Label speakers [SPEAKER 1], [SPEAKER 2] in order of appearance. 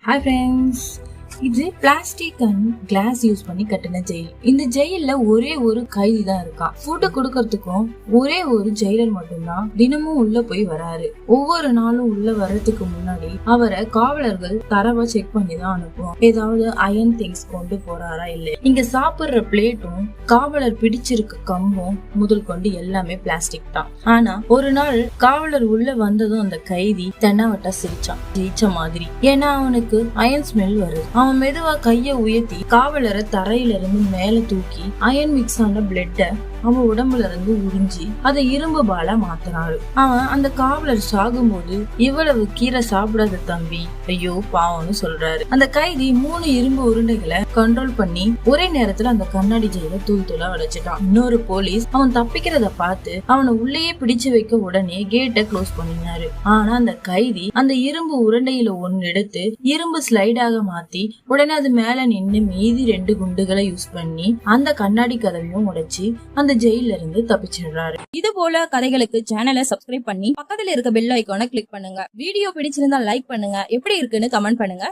[SPEAKER 1] Hi friends, இது plastic and class use பண்ணி கட்டின ஜெயில். இந்த ஜெயில ஒரே ஒரு கைதி தான் இருக்கான். ஃபுட்டு கொடுக்கறதுக்கும் ஒரே ஒரு ஜெயிலர் மட்டும்தான் தினமும் உள்ள போய் வராரு. ஒவ்வொரு நாளும் உள்ள வர்றதுக்கு முன்னாடி அவரை காவலர்கள் தரவா செக் பண்ணி தான் அனுப்புவோம். ஏதாவது அயன் திங்ஸ் கொண்டு போறாரா இல்ல. இங்க சாப்பிடுற பிளேட்டும் காவலர் பிடிச்சிருக்க கம்பும் முதல் கொண்டு எல்லாமே பிளாஸ்டிக் தான். ஆனா ஒரு நாள் காவலர் உள்ள வந்ததும் அந்த கைதி தென்னாவட்டா சிரிச்சான், ஜெயிச்ச மாதிரி. ஏன்னா அவனுக்கு அயன் ஸ்மெல் வருது. அவன் மெதுவா கைய உயர்த்தி காவலரை தரையில இருந்து மேல தூக்கி அயன் மிக்ஸ் ஆன பிளட்ட அவன் உடம்புல இருந்து உறிஞ்சி அதை இரும்பு பாலா மாத்தினாரு. அவன் அந்த காவலர் சாகும்போது இவ்வளவு கீரை சாப்பிடாத தம்பி, ஐயோ பாவம்னு சொல்றாரு. அந்த கைதி 3 இரும்பு உருண்டைகளை கண்ட்ரோல் பண்ணி ஒரே நேரத்துல அந்த கண்ணாடி ஜெயில தூள் தூளா உடைச்சிட்டான். இன்னொரு போலீஸ் அவன் தப்பிக்கிறத பார்த்து அவனை உள்ளேயே பிடிச்சு வைக்க உடனே கேட்டை க்ளோஸ் பண்ணினாரு. ஆனா அந்த கைதி அந்த இரும்பு உருண்டையில ஒன்னு எடுத்து இரும்பு ஸ்லைடாக மாத்தி உடனே அது மேல நின்னு மீதி 2 குண்டுகளை யூஸ் பண்ணி அந்த கண்ணாடி கதவையும் உடைச்சு அந்த ஜெயில இருந்து தப்பிச்சிடுறாரு.
[SPEAKER 2] இது போல கதைகளுக்கு சேனலை சப்ஸ்கிரைப் பண்ணி பக்கத்துல இருக்க பெல் ஐகானை கிளிக் பண்ணுங்க. வீடியோ பிடிச்சிருந்தா லைக் பண்ணுங்க. எப்படி இருக்குன்னு கமெண்ட் பண்ணுங்க.